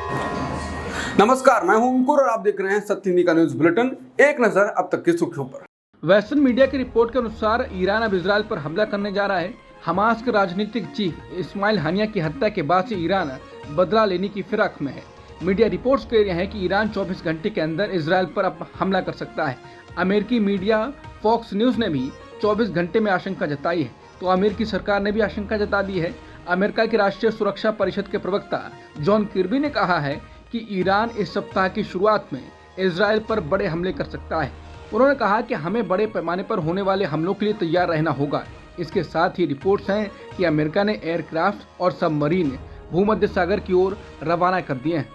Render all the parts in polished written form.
नमस्कार, मैं हूं अंकुर और आप देख रहे हैं सत्य हिंदी का न्यूज बुलेटिन। एक नजर अब तक की सुर्खियों पर। वेस्टर्न मीडिया की रिपोर्ट के अनुसार ईरान अब इजरायल पर हमला करने जा रहा है। हमास के राजनीतिक चीफ इस्माइल हानिया की हत्या के बाद से ईरान बदला लेने की फिराक में है। मीडिया रिपोर्ट्स कह रहे हैं कि ईरान 24 घंटे के अंदर इजरायल पर अब हमला कर सकता है। अमेरिकी मीडिया फॉक्स न्यूज ने भी 24 घंटे में आशंका जताई है, तो अमेरिकी सरकार ने भी आशंका जता दी है। अमेरिका की राष्ट्रीय सुरक्षा परिषद के प्रवक्ता जॉन किर्बी ने कहा है कि ईरान इस सप्ताह की शुरुआत में इजरायल पर बड़े हमले कर सकता है। उन्होंने कहा कि हमें बड़े पैमाने पर होने वाले हमलों के लिए तैयार रहना होगा। इसके साथ ही रिपोर्ट्स हैं कि अमेरिका ने एयरक्राफ्ट और सबमरीन भूमध्य सागर की ओर रवाना कर दिए हैं।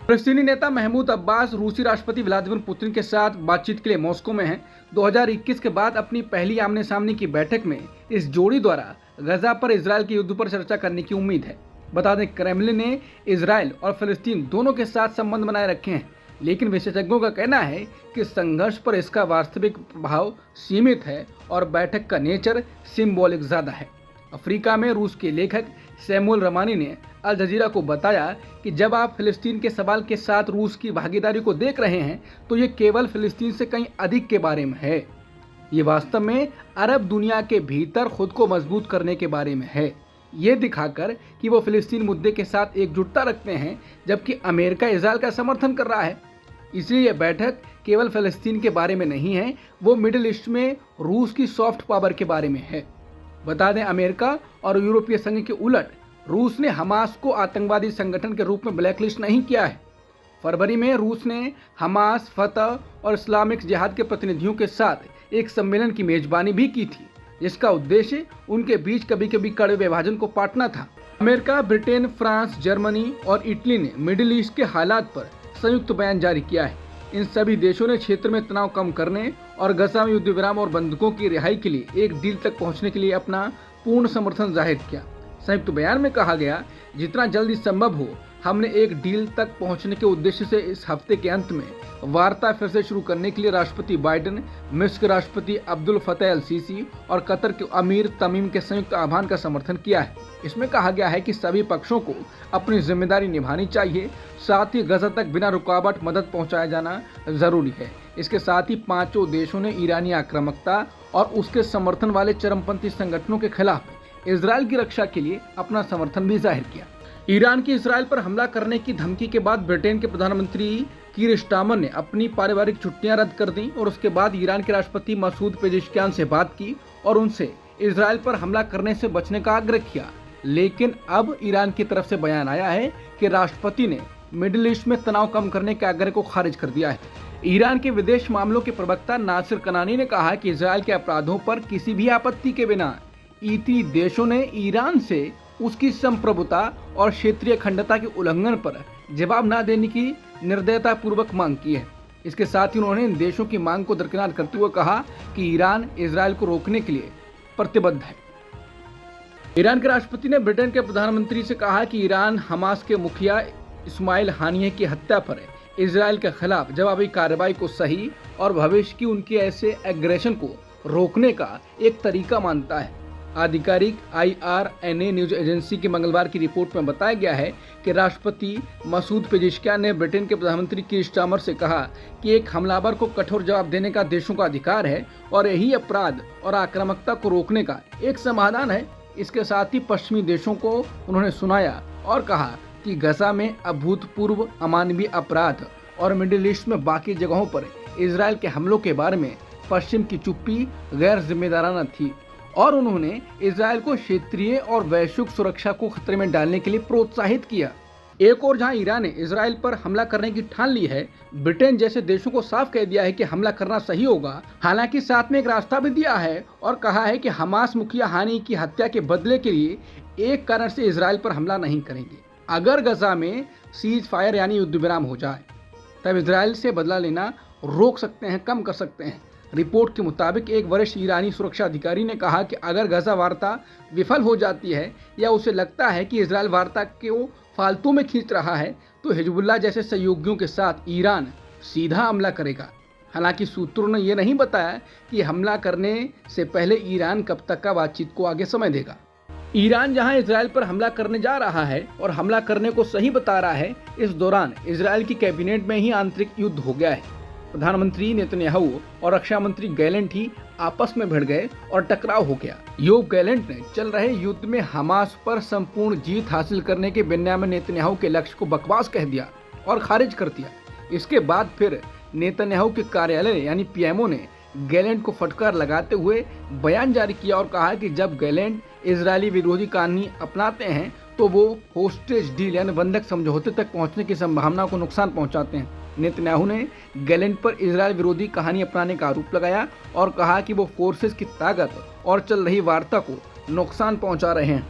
फिलिस्तीनी नेता महमूद अब्बास रूसी राष्ट्रपति व्लादिमीर पुतिन के साथ बातचीत के लिए मॉस्को में हैं। 2021 के बाद अपनी पहली आमने सामने की बैठक में इस जोड़ी द्वारा गजा पर इजरायल के युद्ध पर चर्चा करने की उम्मीद है। बता दें, क्रेमलिन ने इजरायल और फिलिस्तीन दोनों के साथ संबंध बनाए रखे हैं, लेकिन विशेषज्ञों का कहना है कि संघर्ष पर इसका वास्तविक प्रभाव सीमित है और बैठक का नेचर सिंबॉलिक ज्यादा है। अफ्रीका में रूस के लेखक सैमुअल रमानी ने अल जजीरा को बताया कि जब आप फिलिस्तीन के सवाल के साथ रूस की भागीदारी को देख रहे हैं तो ये केवल फिलिस्तीन से कहीं अधिक के बारे में है। ये वास्तव में अरब दुनिया के भीतर खुद को मजबूत करने के बारे में है, ये दिखाकर कि वो फिलिस्तीन मुद्दे के साथ एकजुटता रखते हैं, जबकि अमेरिका इजरायल का समर्थन कर रहा है। इसलिए यह बैठक केवल फिलिस्तीन के बारे में नहीं है, वो मिडिल ईस्ट में रूस की सॉफ्ट पावर के बारे में है। बता दें, अमेरिका और यूरोपीय संघ के उलट रूस ने हमास को आतंकवादी संगठन के रूप में ब्लैकलिस्ट नहीं किया है। फरवरी में रूस ने हमास, फतह और इस्लामिक जिहाद के प्रतिनिधियों के साथ एक सम्मेलन की मेजबानी भी की थी, जिसका उद्देश्य उनके बीच कभी कभी कड़वे विभाजन को पाटना था। अमेरिका, ब्रिटेन, फ्रांस, जर्मनी और इटली ने मिडिल ईस्ट के हालात पर संयुक्त बयान जारी किया है। इन सभी देशों ने क्षेत्र में तनाव कम करने और गजा में युद्ध विराम और बंधकों की रिहाई के लिए एक डील तक पहुंचने के लिए अपना पूर्ण समर्थन जाहिर किया। संयुक्त बयान में कहा गया, जितना जल्दी संभव हो हमने एक डील तक पहुंचने के उद्देश्य से इस हफ्ते के अंत में वार्ता फिर से शुरू करने के लिए राष्ट्रपति बाइडेन, मिस्र के राष्ट्रपति अब्दुल फतेह अल सीसी और कतर के अमीर तमीम के संयुक्त आह्वान का समर्थन किया है। इसमें कहा गया है कि सभी पक्षों को अपनी जिम्मेदारी निभानी चाहिए, साथ ही गजा तक बिना रुकावट मदद पहुंचाया जाना जरूरी है। इसके साथ ही पांचों देशों ने ईरानी आक्रामकता और उसके समर्थन वाले चरमपंथी संगठनों के खिलाफ इजरायल की रक्षा के लिए अपना समर्थन भी जाहिर किया। ईरान की इजरायल पर हमला करने की धमकी के बाद ब्रिटेन के प्रधानमंत्री कीर स्टारमर ने अपनी पारिवारिक छुट्टियां रद्द कर दी और उसके बाद ईरान के राष्ट्रपति मसूद पेजेश्कियान से बात की और उनसे इजरायल पर हमला करने से बचने का आग्रह किया। लेकिन अब ईरान की तरफ से बयान आया है कि राष्ट्रपति ने मिडिल ईस्ट में तनाव कम करने के आग्रह को खारिज कर दिया है। ईरान के विदेश मामलों के प्रवक्ता नासिर कनानी ने कहा कि इजरायल के अपराधों पर किसी भी आपत्ति के बिना ईती देशों ने ईरान से उसकी संप्रभुता और क्षेत्रीय अखंडता के उल्लंघन पर जवाब न देने की निर्दयता पूर्वक मांग की है। इसके साथ ही उन्होंने इन देशों की मांग को दरकिनार करते हुए कहा कि ईरान इजरायल को रोकने के लिए प्रतिबद्ध है। ईरान के राष्ट्रपति ने ब्रिटेन के प्रधानमंत्री से कहा कि ईरान हमास के मुखिया इस्माइल हानिया की हत्या पर इजरायल के खिलाफ जवाबी कार्रवाई को सही और भविष्य की उनके ऐसे एग्रेशन को रोकने का एक तरीका मानता है। आधिकारिक IRNA न्यूज एजेंसी की मंगलवार की रिपोर्ट में बताया गया है कि राष्ट्रपति मसूद पेजेश्कियान ने ब्रिटेन के प्रधानमंत्री कीर स्टारमर से कहा कि एक हमलावर को कठोर जवाब देने का देशों का अधिकार है और यही अपराध और आक्रामकता को रोकने का एक समाधान है। इसके साथ ही पश्चिमी देशों को उन्होंने सुनाया और कहा कि गजा में अभूतपूर्व अमानवीय अपराध और मिडिल ईस्ट में बाकी जगहों पर इजरायल के हमलों के बारे में पश्चिम की चुप्पी गैर जिम्मेदाराना थी और उन्होंने इजरायल को क्षेत्रीय और वैश्विक सुरक्षा को खतरे में डालने के लिए प्रोत्साहित किया। एक और जहां ईरान ने इजरायल पर हमला करने की ठान ली है, ब्रिटेन जैसे देशों को साफ कह दिया है कि हमला करना सही होगा। हालांकि साथ में एक रास्ता भी दिया है और कहा है कि हमास मुखिया हानी की हत्या के बदले के लिए एक कारण से इजरायल पर हमला नहीं करेंगे। अगर गजा में सीज फायर यानी युद्ध विराम हो जाए तब इजरायल से बदला लेना रोक सकते हैं, कम कर सकते हैं। रिपोर्ट के मुताबिक एक वरिष्ठ ईरानी सुरक्षा अधिकारी ने कहा कि अगर गजा वार्ता विफल हो जाती है या उसे लगता है कि इजरायल वार्ता को फालतू में खींच रहा है तो हिजबुल्लाह जैसे सहयोगियों के साथ ईरान सीधा हमला करेगा। हालांकि सूत्रों ने यह नहीं बताया कि हमला करने से पहले ईरान कब तक का बातचीत को आगे समय देगा। ईरान जहां इजराइल पर हमला करने जा रहा है और हमला करने को सही बता रहा है, इस दौरान इजराइल की कैबिनेट में ही आंतरिक युद्ध हो गया है। प्रधानमंत्री नेतन्याहू और रक्षा मंत्री गैलेंट ही आपस में भिड़ गए और टकराव हो गया। योव गैलेंट ने चल रहे युद्ध में हमास पर संपूर्ण जीत हासिल करने के बेन्यामिन नेतन्याहू के लक्ष्य को बकवास कह दिया और खारिज कर दिया। इसके बाद फिर नेतन्याहू के कार्यालय यानी पीएमओ ने गैलेंट को फटकार लगाते हुए बयान जारी किया और कहा कि जब गैलेंट इजरायली विरोधी कहानी अपनाते हैं तो वो होस्टेज डील यानी बंधक समझौते तक पहुंचने की संभावना को नुकसान पहुंचाते हैं। नेतन्याहू ने गैलेंट पर इजरायल विरोधी कहानी अपनाने का आरोप लगाया और कहा कि वो फोर्सेस की ताकत और चल रही वार्ता को नुकसान पहुंचा रहे हैं।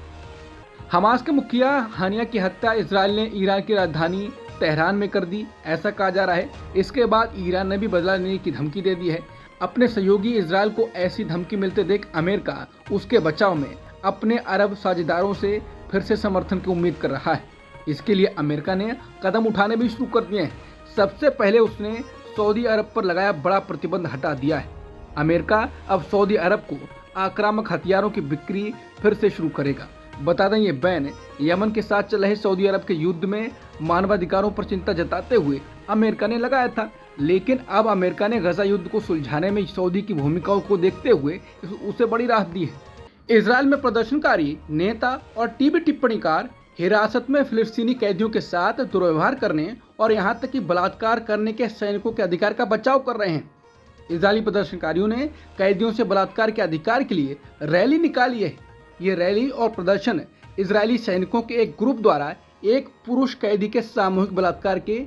हमास के मुखिया हानिया की हत्या इजरायल ने ईरान की राजधानी तेहरान में कर दी, ऐसा कहा जा रहा है। इसके बाद ईरान ने भी बदला लेने की धमकी दे दी है। अपने सहयोगी इजरायल को ऐसी धमकी मिलते देख अमेरिका उसके बचाव में अपने अरब साझेदारों से फिर से समर्थन की उम्मीद कर रहा है। इसके लिए अमेरिका ने कदम उठाने भी शुरू कर दिए हैं। सबसे पहले उसने सऊदी अरब पर लगाया बड़ा प्रतिबंध हटा दिया है। अमेरिका अब सऊदी अरब को आक्रामक हथियारों की बिक्री फिर से शुरू करेगा। बता दें, ये बैन यमन के साथ चल रहे सऊदी अरब के युद्ध में मानवाधिकारों पर चिंता जताते हुए अमेरिका ने लगाया था, लेकिन अब अमेरिका ने गजा युद्ध को सुलझाने में सऊदी की भूमिकाओं को देखते हुए उसे बड़ी राहत दी है। इजरायल में प्रदर्शनकारी नेता और टीवी टिप्पणीकार हिरासत में फिलिस्तीनी कैदियों के साथ दुर्व्यवहार करने और यहां तक कि बलात्कार करने के सैनिकों के अधिकार का बचाव कर रहे हैं। इजरायली प्रदर्शनकारियों ने कैदियों से बलात्कार के अधिकार के लिए रैली निकाली है। ये रैली और प्रदर्शन इजरायली सैनिकों के एक ग्रुप द्वारा एक पुरुष कैदी के सामूहिक बलात्कार के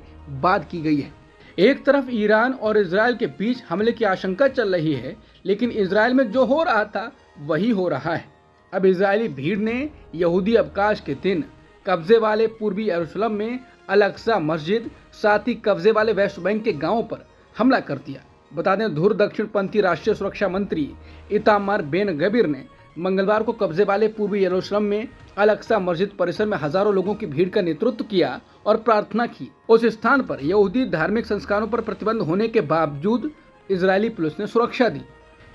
बाद की गई है। एक तरफ ईरान और इजरायल के बीच हमले की आशंका चल रही है, लेकिन इजरायल में जो हो रहा था वही हो रहा है। अब इजरायली भीड़ ने यहूदी अवकाश के दिन कब्जे वाले पूर्वी यरूशलेम में अल-अक्सा मस्जिद, साथ ही कब्जे वाले वेस्ट बैंक के गांवों पर हमला कर दिया। बता दें, धुर दक्षिणपंथी राष्ट्रीय सुरक्षा मंत्री इतामार बेन गवीर ने मंगलवार को कब्जे वाले पूर्वी यरूशलेम में अल-अक्सा मस्जिद परिसर में हजारों लोगों की भीड़ का नेतृत्व किया और प्रार्थना की। उस स्थान पर यहूदी धार्मिक संस्कारों पर प्रतिबंध होने के बावजूद इजरायली पुलिस ने सुरक्षा दी।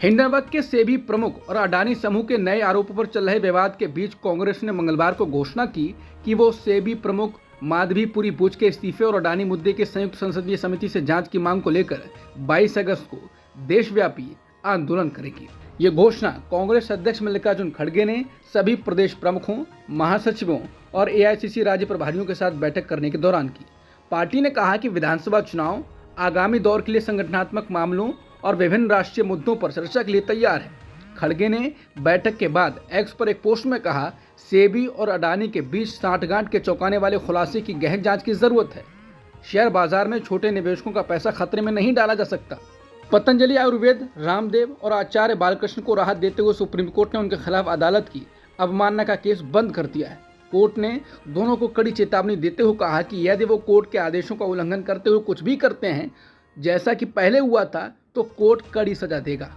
हिंडनबर्ग के सेबी प्रमुख और अडानी समूह के नए आरोपों पर चल रहे विवाद के बीच कांग्रेस ने मंगलवार को घोषणा की कि वो सेबी प्रमुख माधवीपुरी बुच के इस्तीफे और अडानी मुद्दे के संयुक्त संसदीय समिति से जांच की मांग को लेकर 22 अगस्त को देशव्यापी आंदोलन करेगी। ये घोषणा कांग्रेस अध्यक्ष मल्लिकार्जुन खड़गे ने सभी प्रदेश प्रमुखों, महासचिवों और एआईसीसी राज्य प्रभारियों के साथ बैठक करने के दौरान की। पार्टी ने कहा कि विधानसभा चुनाव आगामी दौर के लिए संगठनात्मक मामलों और विभिन्न राष्ट्रीय मुद्दों पर चर्चा के लिए तैयार है। खड़गे ने बैठक के बाद एक्स पर एक पोस्ट में कहा, सेबी और अडानी के बीच सांठगांठ के चौंकाने वाले खुलासे की गहन जांच की जरूरत है। शेयर बाजार में छोटे निवेशकों का पैसा खतरे में नहीं डाला जा सकता। पतंजलि आयुर्वेद, रामदेव और आचार्य बालकृष्ण को राहत देते हुए सुप्रीम कोर्ट ने उनके खिलाफ अदालत की अवमानना का केस बंद कर दिया है। कोर्ट ने दोनों को कड़ी चेतावनी देते हुए कहा कि यदि वो कोर्ट के आदेशों का उल्लंघन करते हुए कुछ भी करते हैं, जैसा कि पहले हुआ था, तो कोर्ट कड़ी सजा देगा।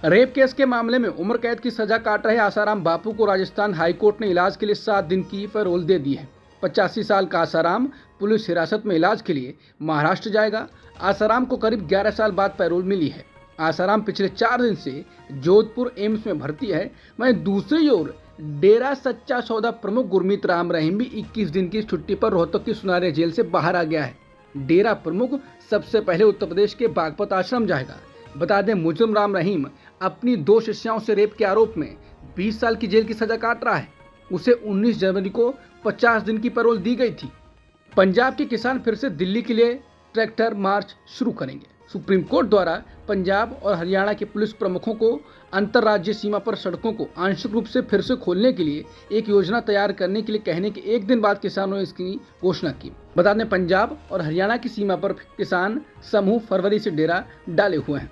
रेप केस के मामले में उम्र कैद की सजा काट रहे आसाराम बापू को राजस्थान हाईकोर्ट ने इलाज के लिए 7 दिन की पैरोल दे दी है। 85 साल का आसाराम पुलिस हिरासत में इलाज के लिए महाराष्ट्र जाएगा। आसाराम को करीब 11 साल बाद पैरोल मिली है। आसाराम पिछले 4 दिन से जोधपुर एम्स में भर्ती है। वहीं दूसरी ओर डेरा सच्चा सौदा प्रमुख गुरमीत राम रहीम भी 21 दिन की छुट्टी पर रोहतक की सुनारिया जेल से बाहर आ गया है। डेरा प्रमुख सबसे पहले उत्तर प्रदेश के बागपत आश्रम जाएगा। बता दें, मुजरिम राम रहीम अपनी 2 शिष्याओं से रेप के आरोप में 20 साल की जेल की सजा काट रहा है। उसे 19 जनवरी को 50 दिन की पैरोल दी गई थी। पंजाब के किसान फिर से दिल्ली के लिए ट्रैक्टर मार्च शुरू करेंगे। सुप्रीम कोर्ट द्वारा पंजाब और हरियाणा के पुलिस प्रमुखों को अंतर्राज्यीय सीमा पर सड़कों को आंशिक रूप से फिर से खोलने के लिए एक योजना तैयार करने के लिए कहने के एक दिन बाद किसानों ने इसकी घोषणा की। बता दें, पंजाब और हरियाणा की सीमा पर किसान समूह फरवरी से डेरा डाले हुए हैं।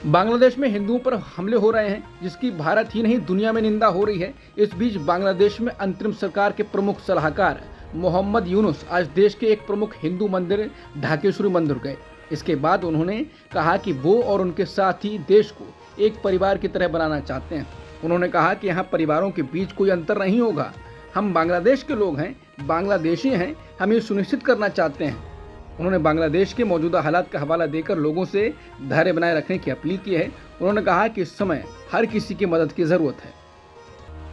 बांग्लादेश में हिंदुओं पर हमले हो रहे हैं, जिसकी भारत ही नहीं दुनिया में निंदा हो रही है। इस बीच बांग्लादेश में अंतरिम सरकार के प्रमुख सलाहकार मोहम्मद यूनुस आज देश के एक प्रमुख हिंदू मंदिर ढाकेश्वरी मंदिर गए। इसके बाद उन्होंने कहा कि वो और उनके साथी देश को एक परिवार की तरह बनाना चाहते हैं। उन्होंने कहा कि यहाँ परिवारों के बीच कोई अंतर नहीं होगा। हम बांग्लादेश के लोग हैं, बांग्लादेशी हैं, हम ये सुनिश्चित करना चाहते हैं। उन्होंने बांग्लादेश के मौजूदा हालात का हवाला देकर लोगों से धैर्य बनाए रखने की अपील की है। उन्होंने कहा कि इस समय हर किसी की मदद की ज़रूरत है।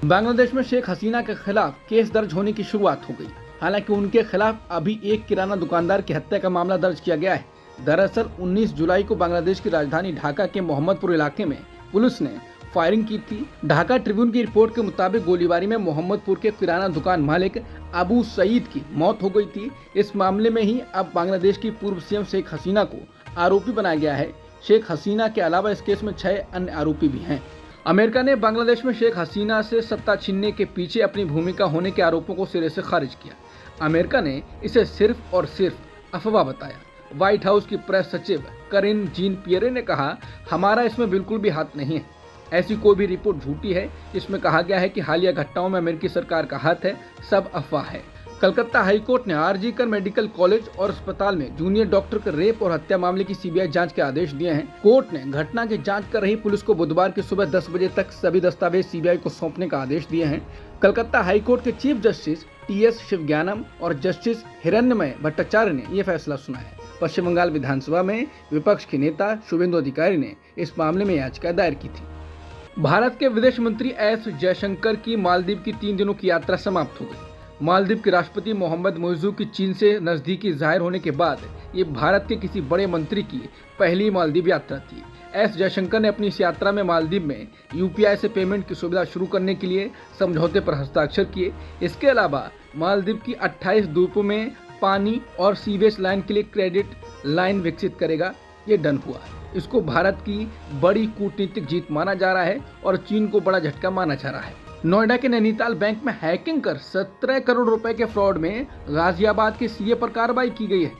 बांग्लादेश में शेख हसीना के खिलाफ केस दर्ज होने की शुरुआत हो गई। हालांकि उनके खिलाफ अभी एक किराना दुकानदार की हत्या का मामला दर्ज किया गया है। दरअसल 19 जुलाई को बांग्लादेश की राजधानी ढाका के मोहम्मदपुर इलाके में पुलिस ने फायरिंग की थी। ढाका ट्रिब्यून की रिपोर्ट के मुताबिक गोलीबारी में मोहम्मदपुर के किराना दुकान मालिक अबू सईद की मौत हो गई थी। इस मामले में ही अब बांग्लादेश की पूर्व सीएम शेख हसीना को आरोपी बनाया गया है। शेख हसीना के अलावा इस केस में 6 अन्य आरोपी भी हैं। अमेरिका ने बांग्लादेश में शेख हसीना से सत्ता छीनने के पीछे अपनी भूमिका होने के आरोपों को सिरे से खारिज किया। अमेरिका ने इसे सिर्फ और सिर्फ अफवाह बताया। व्हाइट हाउस की प्रेस सचिव करिन जीन पियरे ने कहा, हमारा इसमें बिल्कुल भी हाथ नहीं है। ऐसी कोई भी रिपोर्ट झूठी है जिसमें कहा गया है कि हालिया घटनाओं में अमेरिकी सरकार का हाथ है, सब अफवाह है। कलकत्ता हाईकोर्ट ने आरजी मेडिकल कॉलेज और अस्पताल में जूनियर डॉक्टर के रेप और हत्या मामले की सीबीआई जांच के आदेश दिए हैं। कोर्ट ने घटना की जांच कर रही पुलिस को बुधवार की सुबह 10 बजे तक सभी दस्तावेज सीबीआई को सौंपने का आदेश दिए हैं। कलकत्ता हाईकोर्ट के चीफ जस्टिस टीएस शिवज्ञानम और जस्टिस हिरण्मय भट्टाचार्य ने यह फैसला सुनाया। पश्चिम बंगाल विधानसभा में विपक्ष के नेता शुभेंदु अधिकारी ने इस मामले में याचिका दायर की थी। भारत के विदेश मंत्री एस जयशंकर की मालदीव की 3 दिनों की यात्रा समाप्त हो गई। मालदीव के राष्ट्रपति मोहम्मद मोइज़ू की चीन से नजदीकी जाहिर होने के बाद ये भारत के किसी बड़े मंत्री की पहली मालदीव यात्रा थी। एस जयशंकर ने अपनी इस यात्रा में मालदीव में यूपीआई से पेमेंट की सुविधा शुरू करने के लिए समझौते पर हस्ताक्षर किए। इसके अलावा मालदीव की 28 द्वीपों में पानी और सीवेज लाइन के लिए क्रेडिट लाइन विकसित करेगा। ये डन हुआ। इसको भारत की बड़ी कूटनीतिक जीत माना जा रहा है और चीन को बड़ा झटका माना जा रहा है। नोएडा के नैनीताल बैंक में हैकिंग कर 17 करोड़ रुपए के फ्रॉड में गाजियाबाद के सीए पर कार्रवाई की गई है।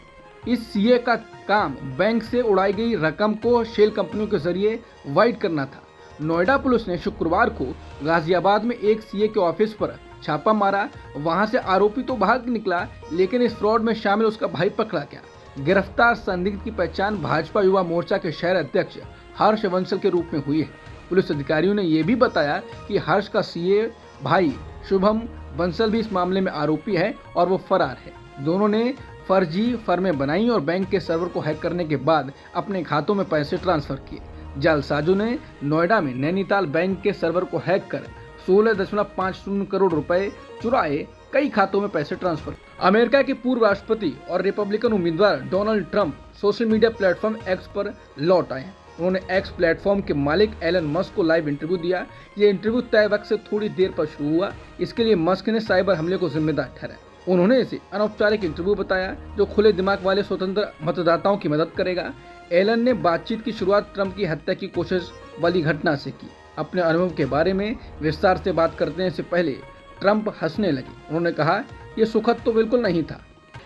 इस सीए का काम बैंक से उड़ाई गई रकम को शेल कंपनियों के जरिए वाइट करना था। नोएडा पुलिस ने शुक्रवार को गाजियाबाद में एक सीए के ऑफिस पर छापा मारा। वहां से आरोपी तो भाग निकला, लेकिन इस फ्रॉड में शामिल उसका भाई पकड़ा गया। गिरफ्तार संदिग्ध की पहचान भाजपा युवा मोर्चा के शहर अध्यक्ष हर्ष बंसल के रूप में हुई है। पुलिस अधिकारियों ने यह भी बताया कि हर्ष का सीए भाई शुभम बंसल भी इस मामले में आरोपी है और वो फरार है। दोनों ने फर्जी फर्में बनाई और बैंक के सर्वर को हैक करने के बाद अपने खातों में पैसे ट्रांसफर किए। जालसाजों ने नोएडा में नैनीताल बैंक के सर्वर को हैक कर 16.50 करोड़ रुपए चुराए, कई खातों में पैसे ट्रांसफर। अमेरिका के पूर्व राष्ट्रपति और रिपब्लिकन उम्मीदवार Donald Trump social media platform x पर लौट आए हैं। उन्होंने एक्स प्लेटफॉर्म के मालिक एलन मस्क को लाइव इंटरव्यू दिया। ये इंटरव्यू तय वक्त से थोड़ी देर पर शुरू हुआ। इसके लिए मस्क ने साइबर हमले को जिम्मेदार ठहराया। उन्होंने इसे अनौपचारिक इंटरव्यू बताया जो खुले दिमाग वाले स्वतंत्र मतदाताओं की मदद करेगा। एलन ने बातचीत की शुरुआत ट्रंप की हत्या की कोशिश वाली घटना से की। अपने अनुभव के बारे में विस्तार से बात करने से पहले ट्रंप हंसने लगे। उन्होंने कहा, यह सुखद तो बिल्कुल नहीं था।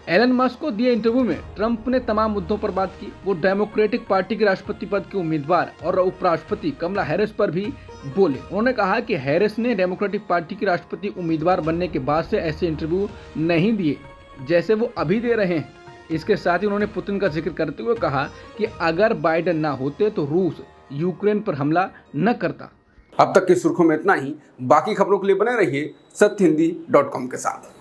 एलन मस्क को दिए इंटरव्यू में ट्रंप ने तमाम मुद्दों पर बात की। वो डेमोक्रेटिक पार्टी के राष्ट्रपति पद के उम्मीदवार और उपराष्ट्रपति कमला हैरिस पर भी बोले। उन्होंने कहा कि हैरिस ने डेमोक्रेटिक पार्टी की राष्ट्रपति उम्मीदवार बनने के बाद से ऐसे इंटरव्यू नहीं दिए जैसे वो अभी दे रहे हैं। इसके साथ ही उन्होंने पुतिन का जिक्र करते हुए कहा कि अगर बाइडेन ना होते तो रूस यूक्रेन पर हमला न करता। अब तक की सुर्खियों में इतना ही। बाकी खबरों के लिए बने रहिए सत्यहिंदी.com के साथ।